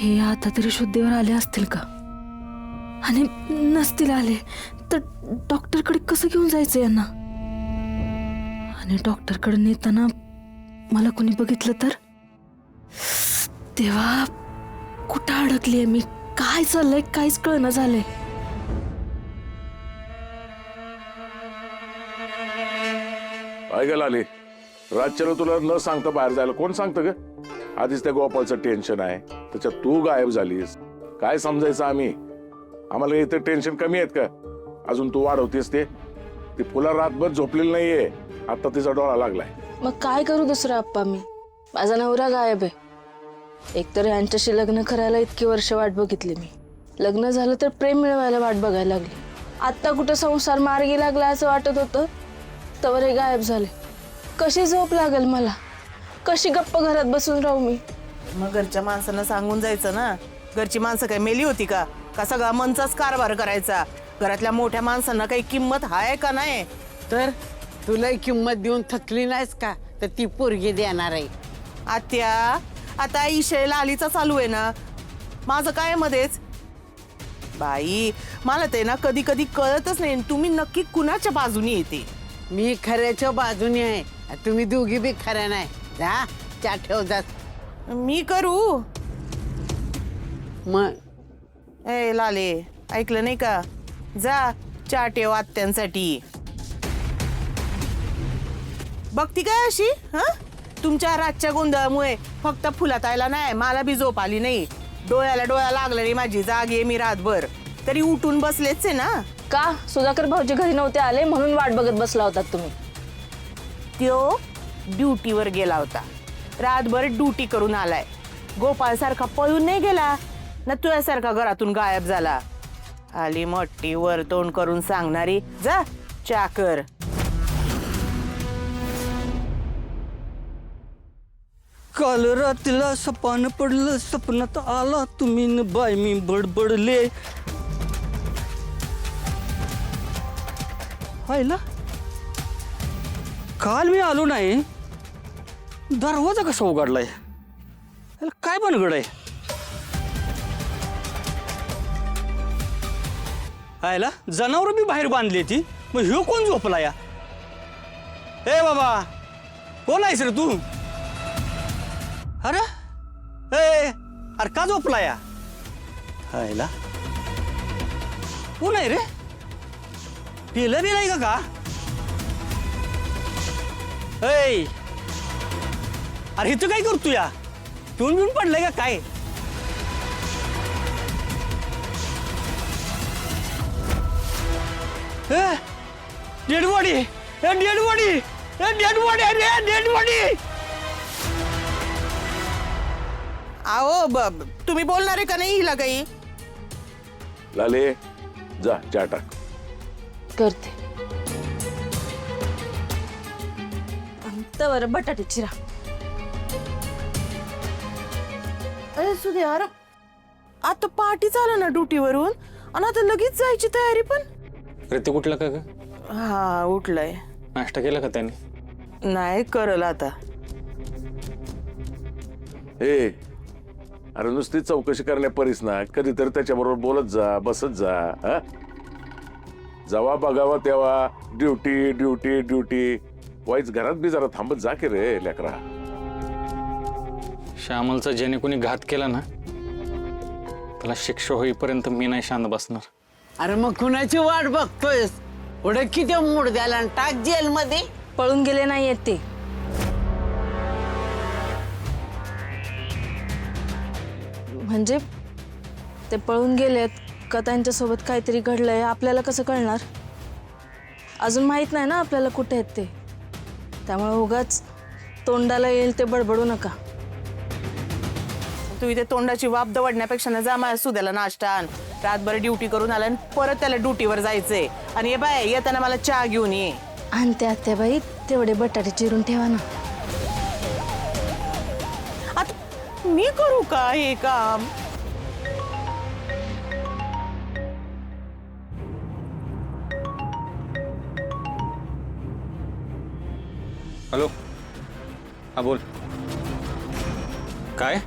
हे आता तरी शुद्धीवर आले असतील का? आणि नसतील आले तर डॉक्टरकडे कसं घेऊन जायचं यांना? आणि डॉक्टरकडे नेताना मला कोणी बघितलं तर? तेव्हा कुठं अडकलीये मी? काय चाललंय काहीच कळना झालंय. ऐकायला आली रातच्याला तुला न सांगता बाहेर जायला कोण सांगतं ग? आधीच त्या गोपालचं टेन्शन आहे, त्याच्यात तू गायब झालीस. काय समजायचं आम्ही? आम्हाला इथे टेन्शन कमी आहेत का? अजून तू वाढवतेस ते. ती फुला रातभर झोपलेली नाहीये, आता तिचा डोळा लागलाय. मग काय करू दुसरं आप्पा? मी माझा नवरा गायब आहे. एकतर यांच्याशी लग्न करायला इतकी वर्ष वाट बघितली मी. लग्न झालं तर प्रेम मिळवायला वाट बघायला लागली. आत्ता कुठं संसार मार्गी लागला असं वाटत होतं, तवर हे गायब झाले. कशी झोप लागेल मला? कशी गप्प घरात बसून राहू मी? मग घरच्या माणसांना सांगून जायचं ना. घरची माणसं काय मेली होती का? का सगळा मनचाच कारभार करायचा? घरातल्या मोठ्या माणसांना काही किंमत आहे का नाही? तर तुला किंमत देऊन थकली नाहीस का? तर ती पोरगी देणार आहे. आत्या, आता इशय लालीचा चालू आहे ना, माझं काय मध्येच? बाई, मला ते ना कधी कधी कळतच नाही तुम्ही नक्की कुणाच्या बाजूनी येते. मी खऱ्याच्या बाजूने आहे, तुम्ही दोघी बी खऱ्या नाही. जा चा ठेव जा. मी करू? मग ए लाले, ऐकलं नाही का? जा चहा ठेव आत्यांसाठी. बघती काय अशी? हा, तुमच्या रातच्या गोंधळामुळे फक्त फुलात आयला नाही, मला बी झोप आली नाही. डोळ्याला डोळा लागला रे माझी. जाग आहे मी रातभर, तरी उठून बसलेच आहे ना. का सुधाकर भाऊजी घरी नव्हते आले म्हणून वाट बघत बसला होतात तुम्ही? त्यो ड्युटीवर गेला होता, रातभर ड्युटी करून आलाय. गोपाळ सारखा पळून नाही गेला ना, तुझ्यासारखा घरातून गायब झाला. आली मोठी वर तोंड करून सांगणारी. जा चा कर. काल रात्रीला सपान पडलं, सपनात आला तुम्ही न बाय मी बडबडले. हायला काल मी आलो नाही, दरवाजा कसा उघडलाय? याला काय बनगड आहे? हायला जनावर बी बाहेर बांधली ती, मग ह्यो कोण झोपला या? ए बाबा, कोण आहेस रे तू? अरे अरे का झोपला या? हायला कोण आहे रे? पिलं बिलाय का? ऐ अरे इथं काय करतो या? पिऊन बिऊन पडलंय का काय? Dead body, dead body, dead body, अरे डेड बॉडी. आओ, तुम्ही बोलणार आहे का नाही हिला काही? लाले जा चहा टाक. करते. तवर बटाटे चिरा. अरे सुधे, अरे आता पार्टी झालं ना ड्युटीवरून, आणि आता लगेच जायची तयारी पण. अरे ते कुठलं का ग? हा, उठलाय. नाश्ता केला का त्याने? नाही करल आता. ए अरे नुसती चौकशी करण्या परीस ना, कधीतरी त्याच्याबरोबर बोलत जा, बसत जा. हा, जेव्हा बघावा तेव्हा ड्युटी ड्युटी ड्युटी. वाईच घरात बी जरा थांबत जा की रे लेकरा. श्यामलचा ज्याने कोणी घात केला ना, त्याला शिक्षा होईपर्यंत मी नाही शांत बसणार. अरे मग कुणाची वाट बघतोयस? पुढे किती मूड द्याला आणि टाक जेल मध्ये. पळून गेले नाहीयेत ते. म्हणजे ते पळून गेलेत का त्यांच्यासोबत काहीतरी घडलंय आपल्याला कसं कळणार? अजून माहित नाही ना आपल्याला कुठे आहेत ते. त्यामुळे उगाच तोंडाला येईल ते बडबडू नका. तू इथे तोंडाची वाप दवडण्यापेक्षा ना, जा माझ्या सुद्याला नाश्ता आण. रातभर ड्युटी करून आला आणि परत त्याला ड्युटीवर जायचंय. आणि हे बाय, येताना मला चहा घेऊन ये. आणते आत्याबाई, तेवढे बटाटे चिरून ठेवा ना. आता मी करू का हे काम? हॅलो, हा बोल. काय?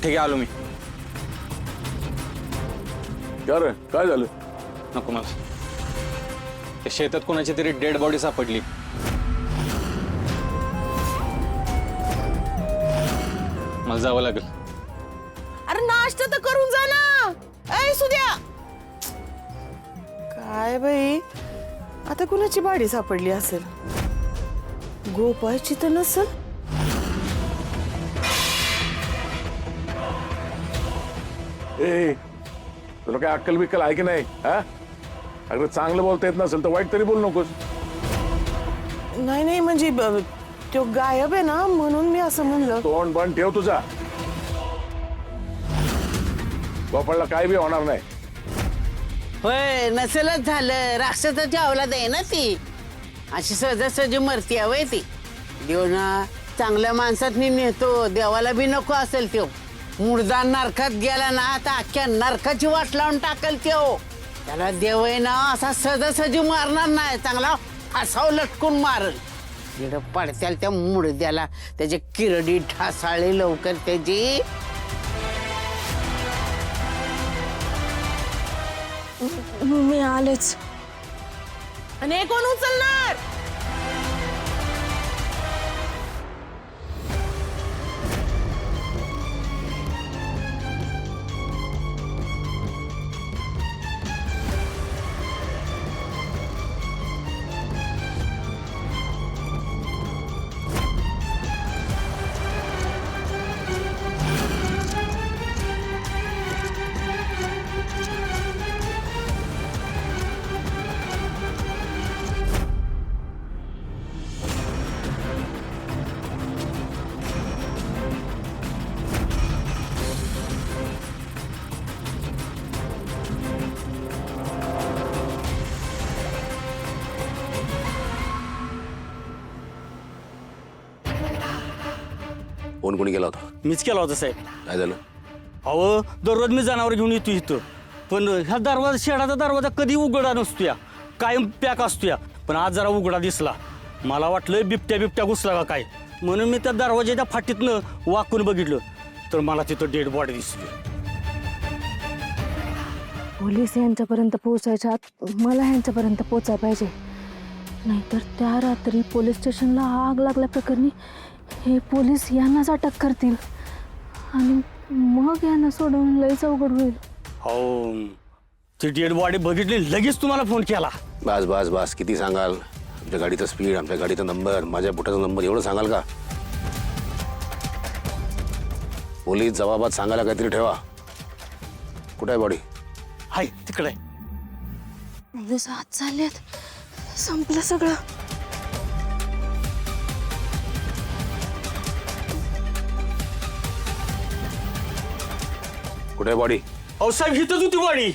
ठीक आहे आलो मी. क्या रे काय झालं? नको मला. त्या शेतात कोणाची तरी डेड बॉडी सापडली. मला जावं लागेल. अरे नाश्ता तर करून जा ना. ऐ सुद्या काय बाई, आता कुणाची बाडी सापडली असेल? गोपाळची तर नसेल. ए तुला काय अक्कल बिक्कल आहे की नाही? हा अगं चांगलं बोलता येत नसेल तर वाईट तरी बोलू नकोस. नाही म्हणजे तो गायब आहे ना, म्हणून मी असं म्हणलं. तोंड बंद ठेव तुझा. गोपाळला काय बी होणार नाही. होय नसेलच झालं, राक्षसाच्या अवलाद आहे ना ती. अशी सहजासहजी मरती हवंय ती. देव ना चांगल्या माणसात नेतो, देवाला बी नको असेल त्यो. मुर्दा नरकात गेला ना आता अख्ख्या नरकाची वाट लावून टाकल त्यो. त्याला देव आहे ना असा सहजासहजी मारणार नाही, चांगला फासाव लटकून मारल. इकडं पडत्याल त्या मुर्द्याला त्याचे किरडी ठासाळे लवकर त्याची. मी आलेच. आणि हे कोण उचलणार? कोण कोणी गेला होता? मीच केला होता साहेब. काय झालं? अहो दररोज मी जनावर घेऊन येतो इथं, पण ह्या दरवाजा शेडाचा दरवाजा कधी उघडा नसतोया, कायम पॅक असतोया. पण आज जरा उघडा दिसला. मला वाटलं बिबट्या घुसला का काय, म्हणून मी त्या दरवाजाच्या फाटीतनं वाकून बघितलं तर मला तिथं डेड बॉडी दिसली. पोलीस यांच्यापर्यंत पोहोचायच्या आत मला ह्यांच्यापर्यंत पोचायला पाहिजे, नाहीतर त्या रात्री पोलीस स्टेशनला आग लागल्या प्रकरणी हे पोलीस यांनाच अटक करतील आणि मग यांना सोडून लयच अवघड होईल. हो, ती डेड बॉडी बघितली लगेच तुम्हाला फोन केला. बस बस बस किती सांगाल? आमच्या गाडीचा स्पीड, आमच्या गाडीचा नंबर, माझ्या बुटाचा नंबर एवढं सांगाल का? पोलीस जबाबात सांगायला काहीतरी ठेवा. कुठे आहे बॉडी? हाय तिकडे. पोलीस आत चाललेत, संपलं सगळं. कुठे आहे बॉडी? अहो साहेब इथंच होती बॉडी.